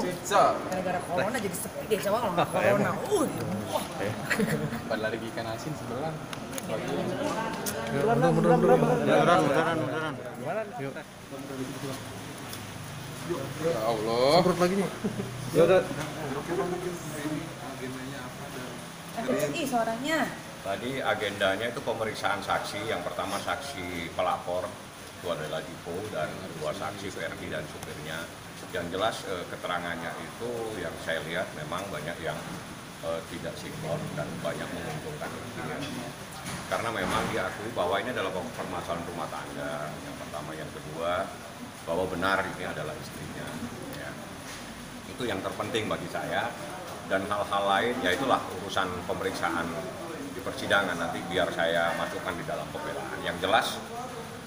Pizza. Gara-gara corona jadi sepi deh coba kalau nggak corona. Wah. Pada lagi ikan asin sebelah. Mudahan. Ya Allah. Semprot lagi nih. Ih suaranya. Tadi agendanya itu pemeriksaan saksi. Yang pertama saksi pelapor, itu adalah Dipo, dan dua saksi Ferdi dan supirnya. Yang jelas keterangannya itu yang saya lihat memang banyak yang tidak sinkron dan banyak menguntungkan dia. Karena memang diakui bahwa ini adalah permasalahan rumah tangga. Yang pertama, yang kedua, bahwa benar ini adalah istrinya. Ya. Itu yang terpenting bagi saya. Dan hal-hal lain, ya itulah urusan pemeriksaan di persidangan nanti biar saya masukkan di dalam pembelaan. Yang jelas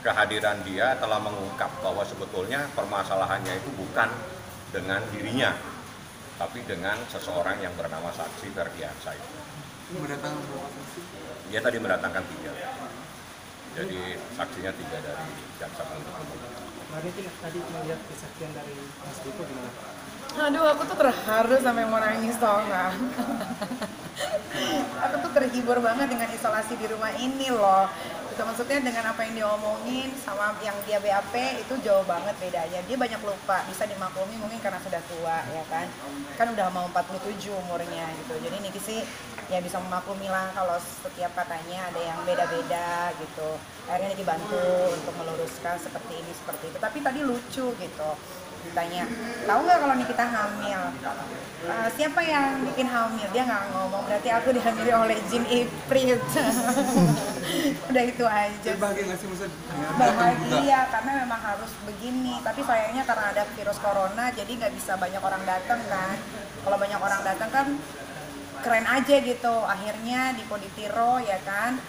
kehadiran dia telah mengungkap bahwa sebetulnya permasalahannya itu bukan dengan dirinya, tapi dengan seseorang yang bernama saksi Ferdiansa itu. Mendatangkan berapa saksi? Dia tadi mendatangkan 3. Jadi saksinya 3 dari jaksa penuntut umum. Tadi melihat kesaksian dari Mas Dipo gimana? Aduh, aku tuh terharu sampai mau nangis tau nggak? Aku tuh terhibur banget dengan isolasi di rumah ini loh. Itu maksudnya dengan apa yang dia omongin sama yang dia BAP itu jauh banget bedanya. Dia banyak lupa, bisa dimaklumi mungkin karena sudah tua ya kan. Kan udah mau 47 umurnya gitu. Jadi Niki sih ya bisa memaklumi lah kalau setiap katanya ada yang beda-beda gitu. Akhirnya Niki bantu untuk meluruskan seperti ini seperti itu. Tapi tadi lucu gitu. Ditanya, tahu nggak kalau Nikita hamil? Siapa yang bikin hamil? Dia nggak ngomong, berarti aku dihamili oleh jin Ifrit. Udah itu aja. Bahagia nggak sih Musa? Bahagia karena memang harus begini. Tapi sayangnya karena ada virus corona, jadi nggak bisa banyak orang datang kan. Kalau banyak orang datang kan keren aja gitu. Akhirnya Dipo Ditiro ya kan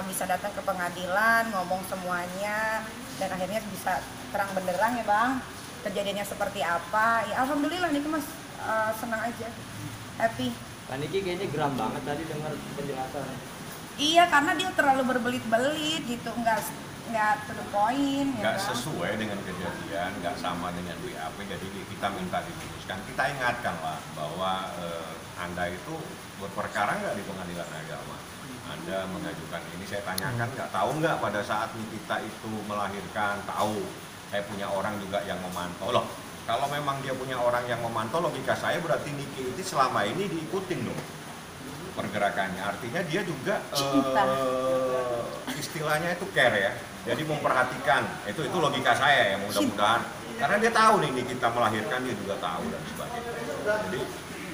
bisa datang ke pengadilan, ngomong semuanya, dan akhirnya bisa terang benderang ya bang. Kejadiannya seperti apa, ya alhamdulillah nih mas senang aja, happy. Pak Niki kayaknya geram banget tadi dengar penjelasan. Iya karena dia terlalu berbelit-belit gitu, nggak to the point. Nggak ya, sesuai dengan kejadian, nggak sama dengan BAP, jadi kita minta diluruskan. Kita ingatkan lah bahwa Anda itu berperkara nggak di pengadilan agama. Anda mengajukan ini, saya tanyakan nggak tahu nggak pada saat Nikita itu melahirkan, tahu. Saya punya orang juga yang memantau loh. Kalau memang dia punya orang yang memantau, logika saya berarti Niki itu selama ini diikutin loh pergerakannya. Artinya dia juga istilahnya itu care ya. Jadi memperhatikan. Itu logika saya ya, mudah-mudahan. Karena dia tahu nih Nikita melahirkan, dia juga tahu dan sebagainya. Jadi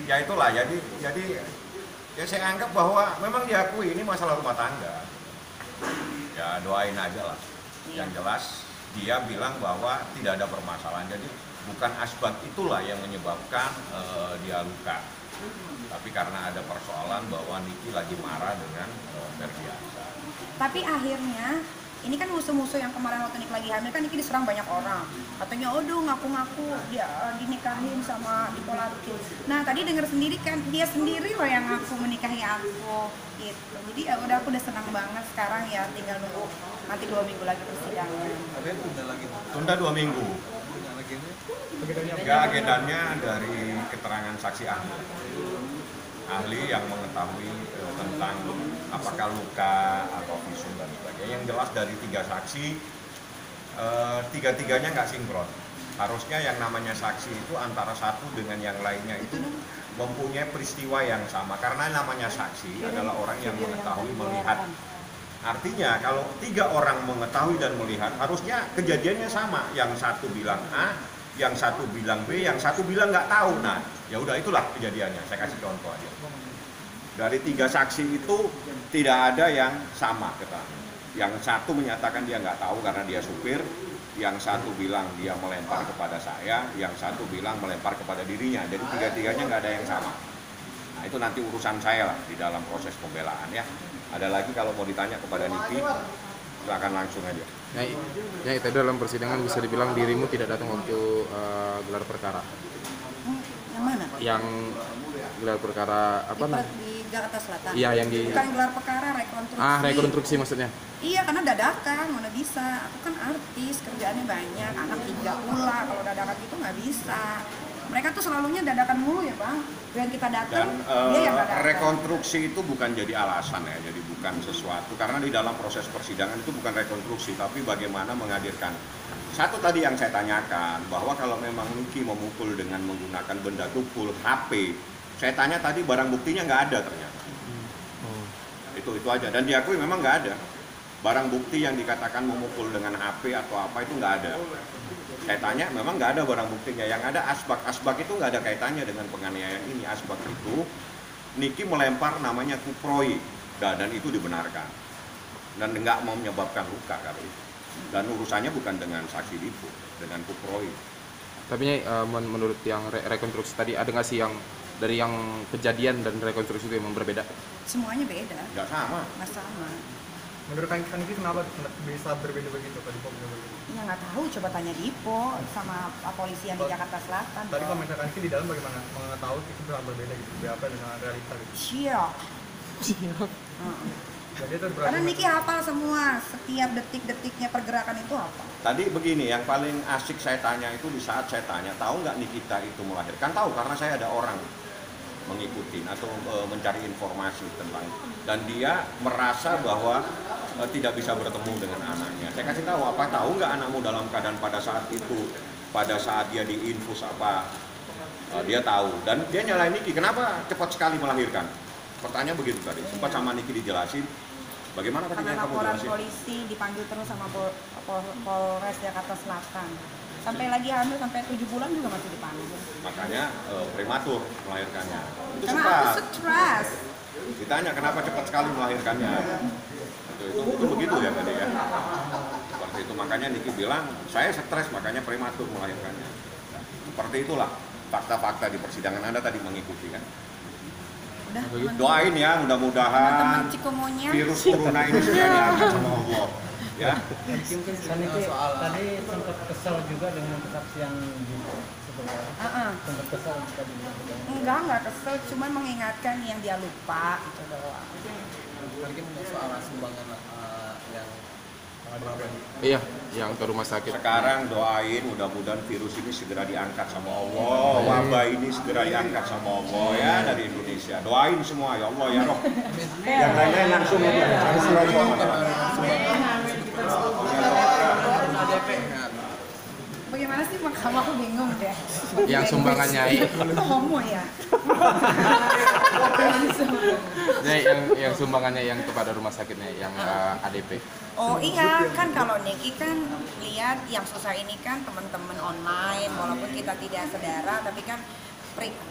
ya itulah. Jadi ya saya anggap bahwa memang diakui ini masalah rumah tangga. Ya doain aja lah. Yang jelas dia bilang bahwa tidak ada permasalahan, jadi bukan asbab itulah yang menyebabkan dia luka, tapi karena ada persoalan bahwa Niki lagi marah dengan Ferdiansa. Tapi akhirnya ini kan musuh-musuh yang kemarin waktu Niki lagi hamil kan Niki diserang banyak orang, katanya aduh ngaku-ngaku dia dinikahin sama Dipo Latif. Nah tadi dengar sendiri kan dia sendiri loh yang ngaku menikahi aku gitu. Jadi ya udah aku udah senang banget sekarang ya, tinggal nunggu nanti 2 minggu lagi persidangan. Ada yang tunda lagi? Tunda 2 minggu. Ya agendanya dari keterangan saksi ahli yang mengetahui tentang apakah luka atau visum dan sebagainya. Yang jelas dari 3 saksi, 3-tiganya nggak sinkron. Harusnya yang namanya saksi itu antara satu dengan yang lainnya itu mempunyai peristiwa yang sama. Karena namanya saksi adalah orang yang mengetahui, melihat. Artinya kalau 3 orang mengetahui dan melihat, harusnya kejadiannya sama. Yang satu bilang A, yang satu bilang B, yang satu bilang nggak tahu. Nah, ya udah itulah kejadiannya. Saya kasih contoh aja. Dari 3 saksi itu tidak ada yang sama keterangan. Yang satu menyatakan dia nggak tahu karena dia supir, yang satu bilang dia melempar kepada saya, yang satu bilang melempar kepada dirinya. Jadi 3-tiganya nggak ada yang sama. Nah itu nanti urusan saya lah di dalam proses pembelaan ya. Ada lagi kalau mau ditanya kepada Niki, silakan langsung aja. Ya itu dalam persidangan bisa dibilang dirimu tidak datang waktu gelar perkara. Yang mana? Yang gelar perkara apa Di Jakarta Selatan. Iya, yang di Bukan gelar perkara, rekonstruksi. rekonstruksi maksudnya. Iya, karena dadakan, mana bisa. Aku kan artis, kerjaannya banyak, anak 3 pula. Kalau dadakan itu nggak bisa. Mereka tuh selalunya dadakan mulu ya bang. Dan kita datang, Dan dia yang dadakan. rekonstruksi itu bukan jadi alasan ya, jadi bukan sesuatu. Karena di dalam proses persidangan itu bukan rekonstruksi, tapi bagaimana menghadirkan. Satu tadi yang saya tanyakan, bahwa kalau memang Niki memukul dengan menggunakan benda tumpul, HP, saya tanya tadi barang buktinya nggak ada ternyata. Itu aja, dan diakui memang nggak ada. Barang bukti yang dikatakan memukul dengan HP atau apa itu nggak ada. Saya tanya, memang nggak ada barang buktinya. Yang ada asbak. Asbak itu nggak ada kaitannya dengan penganiayaan ini. Asbak itu Niki melempar namanya kuproy, dan itu dibenarkan. Dan nggak mau menyebabkan luka kali itu. Dan urusannya bukan dengan saksi Lipo, dengan kuproy. Tapi menurut yang rekonstruksi tadi ada nggak sih yang dari yang kejadian dan rekonstruksi itu emang berbeda? Semuanya beda, Nggak sama. nggak sama. Menurut Kang Niki kenapa bisa berbeda begitu Pak Dipo berbeda begitu? Ya nggak tahu, coba tanya Dipo sama polisi yang di Jakarta Selatan. Tadi komentar Kang Niki di dalam bagaimana mengetahui itu benar berbeda gitu, BAP dengan realita gitu. Siap. Jadi itu Karena Niki hafal semua, setiap detik-detiknya pergerakan itu apa? Tadi begini, yang paling asik saya tanya itu di saat saya tanya, tahu nggak Nikita itu melahirkan? Tahu, karena saya ada orang mengikuti atau mencari informasi tentang, dan dia merasa bahwa tidak bisa bertemu dengan anaknya. Saya kasih tahu, apa tahu nggak anakmu dalam keadaan pada saat itu, pada saat dia diinfus apa, dia tahu. Dan dia nyalain Niki, kenapa cepat sekali melahirkan? Pertanyaan begitu tadi, sempat sama Niki dijelasin. Bagaimana tadi Karena yang kamu laporan jelasin? polisi dipanggil terus sama Polres Jakarta Selatan. Sampai lagi hamil sampai 7 bulan juga masih dipanggil. Makanya prematur melahirkannya. Itu Karena sempat. aku stres. Ditanya kenapa cepat sekali melahirkannya. Itu begitu ya tadi ya. Seperti itu, makanya Niki bilang saya stres makanya prematur melahirkannya. Seperti itulah fakta-fakta di persidangan Anda tadi mengikuti kan. Udah, Doain ya, mudah-mudahan teman-teman Cikomonya. virus corona ini segera diangkat sama Allah. Ya. Mungkin Tadi soal tadi sempat kesal juga dengan kesaksian Dipo sebenarnya. Sempat kesal tadi. Enggak kesel, cuman mengingatkan yang dia lupa itu doang. mungkin soal sumbangan yang Iya, yang ke rumah sakit. Sekarang doain mudah-mudahan virus ini segera diangkat sama Allah, wabah ini segera diangkat sama Allah ya dari Indonesia. Doain semua ya Allah ya Roh. Yang lainnya langsung aja. ADP. Bagaimana sih kamu, aku bingung deh. Yang sumbangannya Itu homo ya? yang sumbangannya yang kepada rumah sakitnya yang ADP. Oh iya, kan kalau Niki kan lihat yang susah ini kan teman-teman online, walaupun kita tidak sedara, tapi kan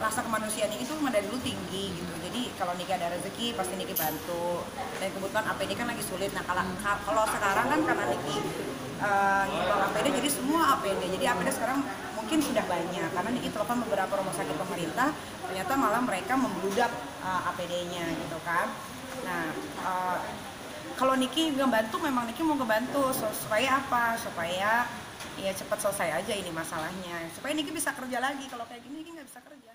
rasa kemanusiaan itu dari dulu tinggi gitu. Jadi kalau Niki ada rezeki pasti Niki bantu. Dan kebetulan APD kan lagi sulit. Nah kalau sekarang kan karena Niki nyumbang APD, jadi semua APD. Jadi APD sekarang mungkin sudah banyak karena Niki telepon beberapa rumah sakit pemerintah, ternyata malah mereka membludak APD-nya gitu kan. Nah kalau Niki ngebantu, memang Niki mau ngebantu supaya apa? Supaya ya cepat selesai aja ini masalahnya. Supaya Niki bisa kerja lagi. Kalau kayak gini Niki nggak bisa kerja.